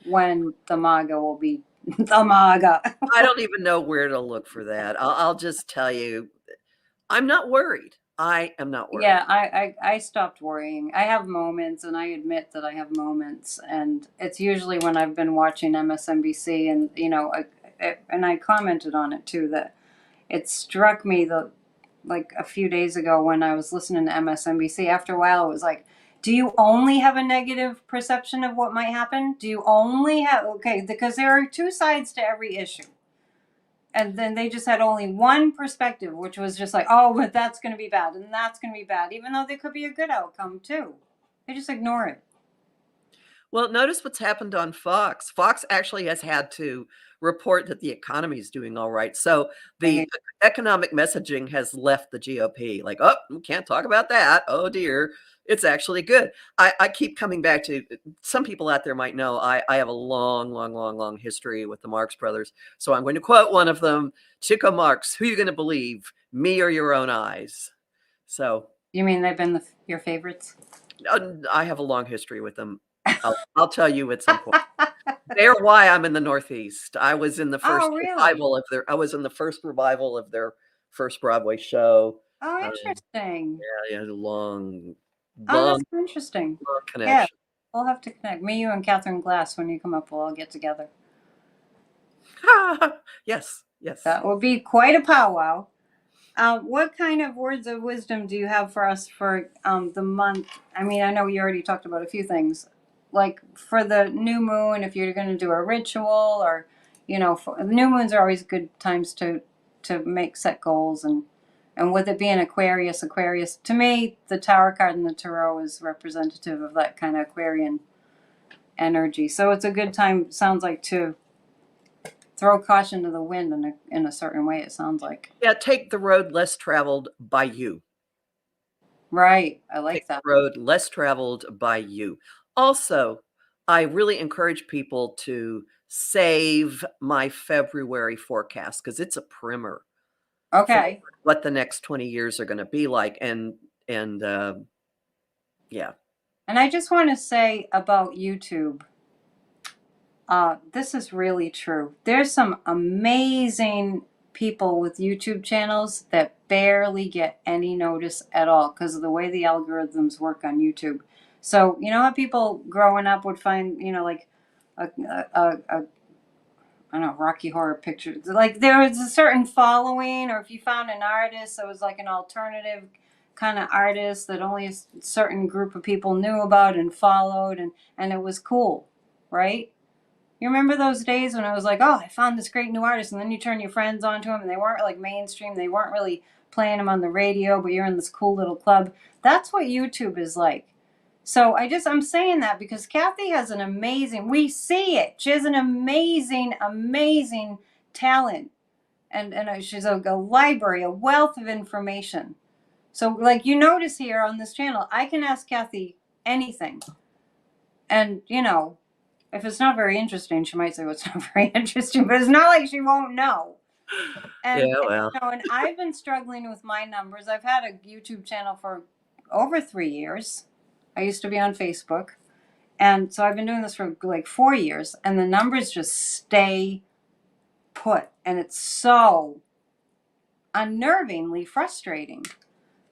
when the MAGA will be the MAGA. I don't even know where to look for that. I'll just tell you, I'm not worried. I am not worried. Yeah, I stopped worrying. I have moments, and I admit that I have moments, and it's usually when I've been watching MSNBC, and and I commented on it too, that it struck me like a few days ago when I was listening to MSNBC. After a while, it was like, do you only have a negative perception of what might happen? Do you only have because there are two sides to every issue. And then they just had only one perspective, which was just like, oh, but that's going to be bad and that's going to be bad, even though there could be a good outcome too. They just ignore it. Well, notice what's happened on Fox. Fox actually has had to report that the economy is doing all right. So the economic messaging has left the GOP. Like, oh, we can't talk about that. Oh dear, it's actually good. I keep coming back to, some people out there might know I have a long history with the Marx Brothers. So I'm going to quote one of them, Chico Marx. Who are you going to believe, me or your own eyes? So You mean they've been your favorites? I have a long history with them. I'll tell you at some point. They're why I'm in the Northeast. I was in the first Oh, really? revival of their. I was in the first revival of their first Broadway show. Oh, Um, interesting. yeah, long, Oh, long, that's interesting. long Yeah, connection. we'll have to connect. Me, you, and Catherine Glass, when you come up, we'll all get together. Yes, yes. That will be quite a powwow. What kind of words of wisdom do you have for us for the month? I mean, I know you already talked about a few things. Like for the new moon, if you're going to do a ritual, or new moons are always good times to make set goals, and with it being Aquarius, to me, the Tower card in the Tarot is representative of that kind of Aquarian energy. So it's a good time. Sounds like to throw caution to the wind in a certain way. It sounds like. Yeah, take the road less traveled by you. Right. I like Take that. the road less traveled by you. Also, I really encourage people to save my February forecast because it's a primer for Okay. what the next 20 years are going to be like. And yeah. And I just want to say about YouTube, this is really true. There's some amazing people with YouTube channels that barely get any notice at all because of the way the algorithms work on YouTube. So, you know how people growing up would find, like a I don't know, Rocky Horror Picture. Like there was a certain following, or if you found an artist that was like an alternative kind of artist that only a certain group of people knew about and followed, and it was cool, right? You remember those days when it was like, oh, I found this great new artist, and then you turn your friends onto them, and they weren't like mainstream. They weren't really playing them on the radio, but you're in this cool little club. That's what YouTube is like. So I'm saying that because Kathy has an amazing, we see it. She has an amazing, amazing talent. And she's a library, a wealth of information. So like you notice here on this channel, I can ask Kathy anything. And, if it's not very interesting, she might say, well, it's not very interesting, but it's not like she won't know. Yeah, well. And I've been struggling with my numbers. I've had a YouTube channel for over 3 years. I used to be on Facebook. And so I've been doing this for like 4 years, and the numbers just stay put. And it's so unnervingly frustrating.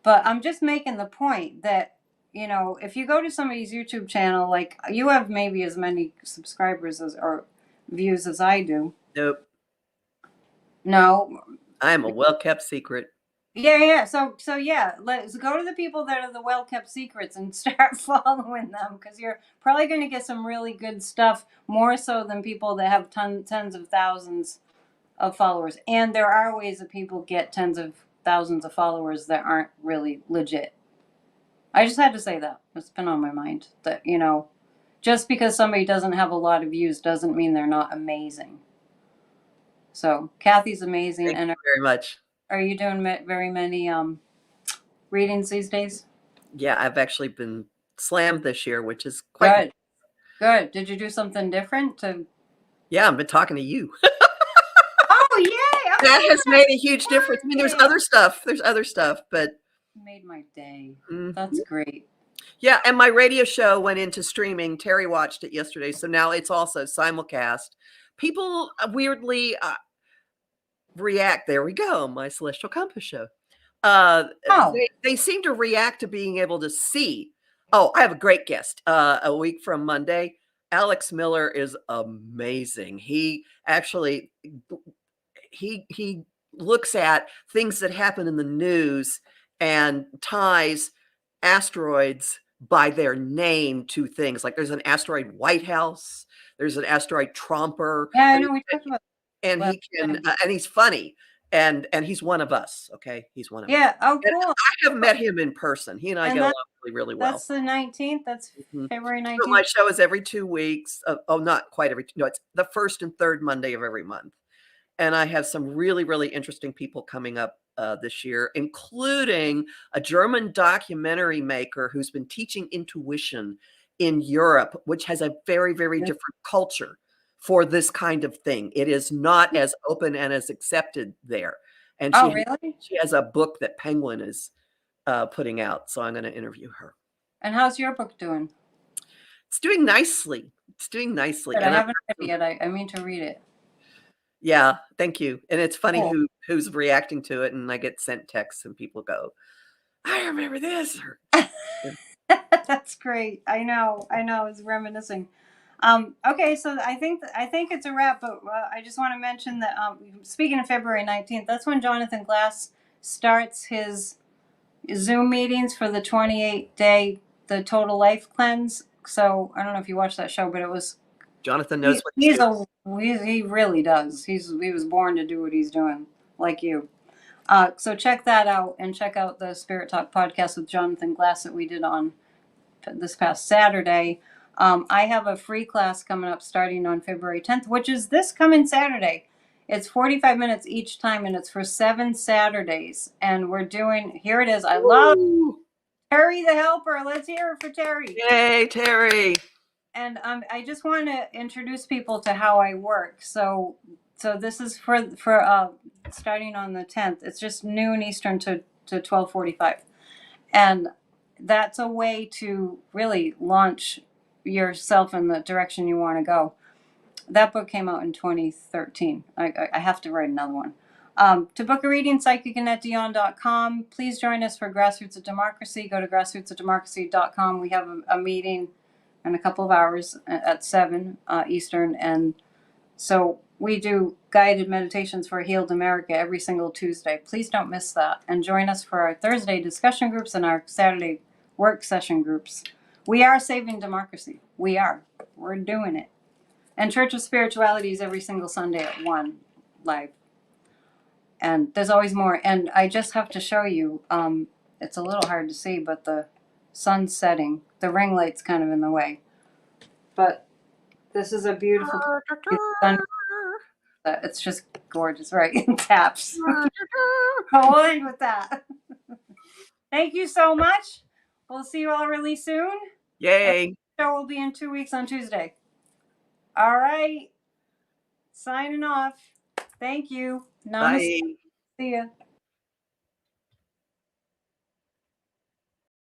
But I'm just making the point that, if you go to somebody's YouTube channel, like you have maybe as many subscribers or views as I do. Nope. No. I am a well-kept secret. Yeah. So yeah, let's go to the people that are the well-kept secrets and start following them, because you're probably going to get some really good stuff, more so than people that have tens of thousands of followers. And there are ways that people get tens of thousands of followers that aren't really legit. I just had to say that. It's been on my mind that, just because somebody doesn't have a lot of views doesn't mean they're not amazing. So Kathy's amazing. Thank and you very much. Are you doing very many readings these days? Yeah, I've actually been slammed this year, which is quite good. Did you do something different to? Yeah, I've been talking to you. Oh, yay! That has made a huge difference. I mean, there's other stuff, but made my day. Mm-hmm. That's great. Yeah, and my radio show went into streaming. Terry watched it yesterday, so now it's also simulcast. People weirdly react. There we go, my Celestial Compass show. They seem to react to being able to see. Oh, I have a great guest. A week from Monday, Alex Miller is amazing. He actually he looks at things that happen in the news and ties asteroids by their name to things. Like there's an asteroid White House, there's an asteroid Tromper. Yeah, I know we talked about. And he can, and he's funny, and he's one of us. Okay, he's one of us. Yeah. Oh, cool. And I have met him in person. He and I get along really, really well. That's the 19th. That's February 19th. So my show is every 2 weeks. Not quite every. No, it's the first and third Monday of every month. And I have some really, really interesting people coming up this year, including a German documentary maker who's been teaching intuition in Europe, which has a very, very different culture for this kind of thing. It is not as open and as accepted there. And she has a book that Penguin is putting out. So I'm going to interview her. And how's your book doing? It's doing nicely. But I haven't read it yet. I mean to read it. Yeah, thank you. And it's funny who's reacting to it, and I get sent texts and people go, I remember this. That's great. I know. It's reminiscing. Okay, so I think it's a wrap, but I just want to mention that speaking of February 19th, that's when Jonathan Glass starts his Zoom meetings for the 28-day, the Total Life Cleanse. So I don't know if you watched that show, but it was Jonathan knows what he's doing. He really does. He was born to do what he's doing, like you. So check that out, and check out the Spirit Talk podcast with Jonathan Glass that we did on this past Saturday. I have a free class coming up starting on February 10th, which is this coming Saturday. It's 45 minutes each time, and it's for 7 Saturdays. And we're doing, here it is. I love Terry the Helper. Let's hear it for Terry. Yay, Terry. And I just want to introduce people to how I work. So this is for starting on the 10th. It's just noon Eastern to 12:45. And that's a way to really launch yourself in the direction you want to go. That book came out in 2013. I have to write another one. To book a reading, psychicannetdion.com. Please join us for Grassroots of Democracy. Go to grassrootsofdemocracy.com. We have a meeting in a couple of hours at 7 Eastern. And so we do guided meditations for Healed America every single Tuesday. Please don't miss that. And join us for our Thursday discussion groups and our Saturday work session groups. We are saving democracy. We are. We're doing it. And Church of Spirituality is every single Sunday at 1 live. And there's always more. And I just have to show you, it's a little hard to see, but the sun's setting. The ring light's kind of in the way. But this is a beautiful it's just gorgeous, right? In taps. I'll end with that. Thank you so much. We'll see you all really soon. Yay. The show will be in 2 weeks on Tuesday. All right. Signing off. Thank you. Namaste. Bye. See ya.